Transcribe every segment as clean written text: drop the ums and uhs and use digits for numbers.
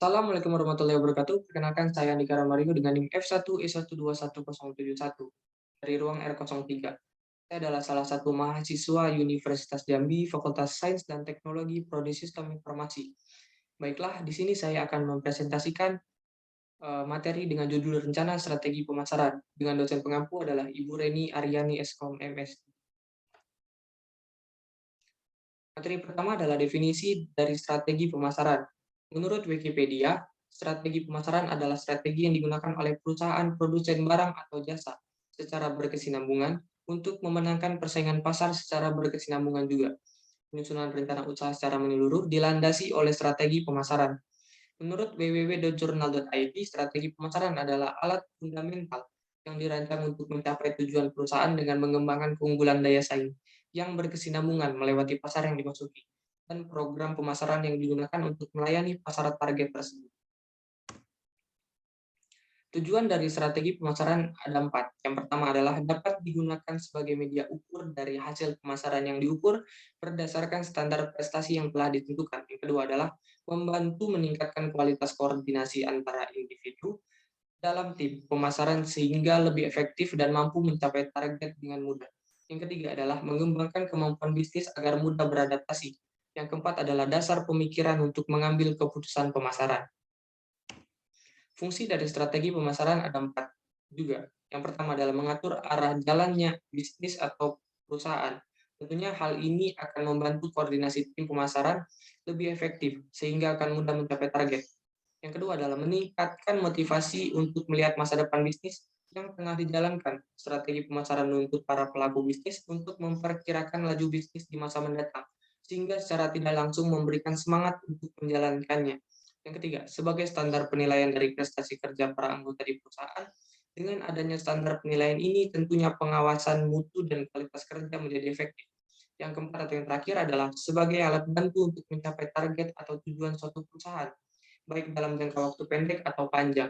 Assalamualaikum warahmatullahi wabarakatuh. Perkenalkan saya Andika Ramario dengan NIM F1E1210071 dari ruang R03. Saya adalah salah satu mahasiswa Universitas Jambi, Fakultas Sains dan Teknologi Prodi Sistem Informasi. Baiklah, di sini saya akan mempresentasikan materi dengan judul Rencana Strategi Pemasaran dengan dosen pengampu adalah Ibu Reni Aryani Eskom MS. Materi pertama adalah definisi dari strategi pemasaran. Menurut Wikipedia, strategi pemasaran adalah strategi yang digunakan oleh perusahaan produsen barang atau jasa secara berkesinambungan untuk memenangkan persaingan pasar secara berkesinambungan juga. Penyusunan rencana usaha secara menyeluruh dilandasi oleh strategi pemasaran. Menurut www.journal.id, strategi pemasaran adalah alat fundamental yang dirancang untuk mencapai tujuan perusahaan dengan mengembangkan keunggulan daya saing yang berkesinambungan melewati pasar yang dimasuki, dan program pemasaran yang digunakan untuk melayani pasar target tersebut. Tujuan dari strategi pemasaran ada 4. Yang pertama adalah dapat digunakan sebagai media ukur dari hasil pemasaran yang diukur berdasarkan standar prestasi yang telah ditentukan. Yang kedua adalah membantu meningkatkan kualitas koordinasi antara individu dalam tim pemasaran sehingga lebih efektif dan mampu mencapai target dengan mudah. Yang ketiga adalah mengembangkan kemampuan bisnis agar mudah beradaptasi. Yang keempat adalah dasar pemikiran untuk mengambil keputusan pemasaran. Fungsi dari strategi pemasaran ada 4 juga. Yang pertama adalah mengatur arah jalannya bisnis atau perusahaan. Tentunya hal ini akan membantu koordinasi tim pemasaran lebih efektif sehingga akan mudah mencapai target. Yang kedua adalah meningkatkan motivasi untuk melihat masa depan bisnis yang tengah dijalankan. Strategi pemasaran untuk para pelaku bisnis untuk memperkirakan laju bisnis di masa mendatang, sehingga secara tidak langsung memberikan semangat untuk menjalankannya. Yang ketiga, sebagai standar penilaian dari prestasi kerja para anggota di perusahaan, dengan adanya standar penilaian ini tentunya pengawasan mutu dan kualitas kerja menjadi efektif. Yang keempat atau yang terakhir adalah sebagai alat bantu untuk mencapai target atau tujuan suatu perusahaan, baik dalam jangka waktu pendek atau panjang.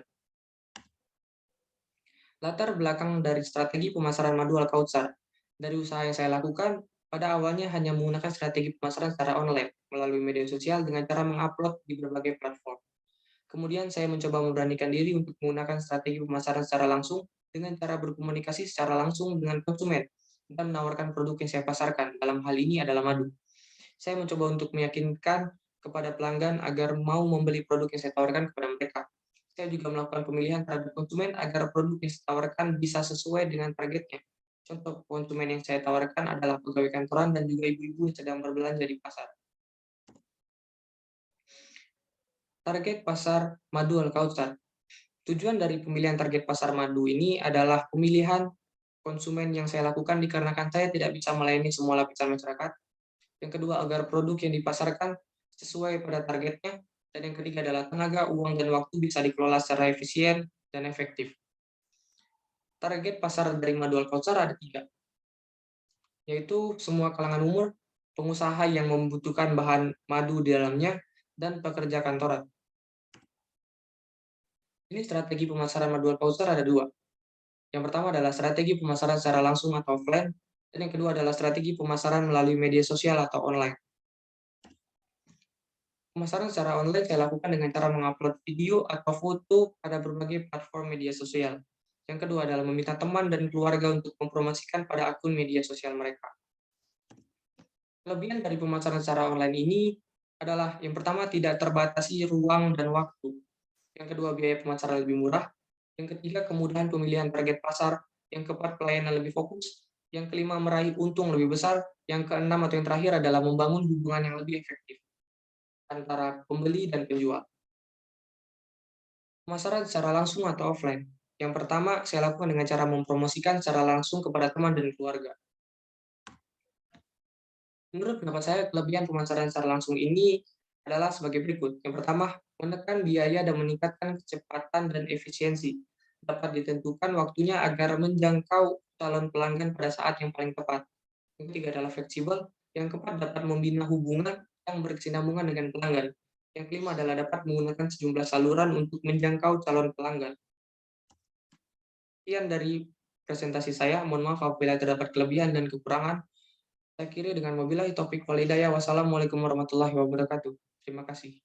Latar belakang dari strategi pemasaran madu Al-Kautsar. Dari usaha yang saya lakukan, pada awalnya hanya menggunakan strategi pemasaran secara online melalui media sosial dengan cara mengupload di berbagai platform. Kemudian saya mencoba memberanikan diri untuk menggunakan strategi pemasaran secara langsung dengan cara berkomunikasi secara langsung dengan konsumen dan menawarkan produk yang saya pasarkan. Dalam hal ini adalah madu. Saya mencoba untuk meyakinkan kepada pelanggan agar mau membeli produk yang saya tawarkan kepada mereka. Saya juga melakukan pemilihan terhadap konsumen agar produk yang saya tawarkan bisa sesuai dengan targetnya. Contoh konsumen yang saya tawarkan adalah pegawai kantoran dan juga ibu-ibu yang sedang berbelanja di pasar. Target pasar madu Al-Kautsar. Tujuan dari pemilihan target pasar madu ini adalah pemilihan konsumen yang saya lakukan dikarenakan saya tidak bisa melayani semua lapisan masyarakat. Yang kedua, agar produk yang dipasarkan sesuai pada targetnya. Dan yang ketiga adalah tenaga, uang, dan waktu bisa dikelola secara efisien dan efektif. Target pasar dari madu Al-Kautsar ada 3, yaitu semua kalangan umur, pengusaha yang membutuhkan bahan madu di dalamnya, dan pekerja kantoran. Ini strategi pemasaran madu Al-Kautsar ada 2. Yang pertama adalah strategi pemasaran secara langsung atau offline, dan yang kedua adalah strategi pemasaran melalui media sosial atau online. Pemasaran secara online saya lakukan dengan cara mengupload video atau foto pada berbagai platform media sosial. Yang kedua adalah meminta teman dan keluarga untuk mempromosikan pada akun media sosial mereka. Kelebihan dari pemasaran secara online ini adalah yang pertama tidak terbatasi ruang dan waktu. Yang kedua biaya pemasaran lebih murah. Yang ketiga kemudahan pemilihan target pasar. Yang keempat pelayanan lebih fokus. Yang kelima meraih untung lebih besar. Yang keenam atau yang terakhir adalah membangun hubungan yang lebih efektif antara pembeli dan penjual. Pemasaran secara langsung atau offline. Yang pertama, saya lakukan dengan cara mempromosikan secara langsung kepada teman dan keluarga. Menurut pendapat saya, kelebihan pemasaran secara langsung ini adalah sebagai berikut. Yang pertama, menekan biaya dan meningkatkan kecepatan dan efisiensi. Dapat ditentukan waktunya agar menjangkau calon pelanggan pada saat yang paling tepat. Yang ketiga adalah fleksibel. Yang keempat, dapat membina hubungan yang berkesinambungan dengan pelanggan. Yang kelima adalah dapat menggunakan sejumlah saluran untuk menjangkau calon pelanggan. Sekian dari presentasi saya. Mohon maaf apabila terdapat kelebihan dan kekurangan. Saya akhiri dengan wabillahi taufiq wal hidayah. Wassalamualaikum warahmatullahi wabarakatuh. Terima kasih.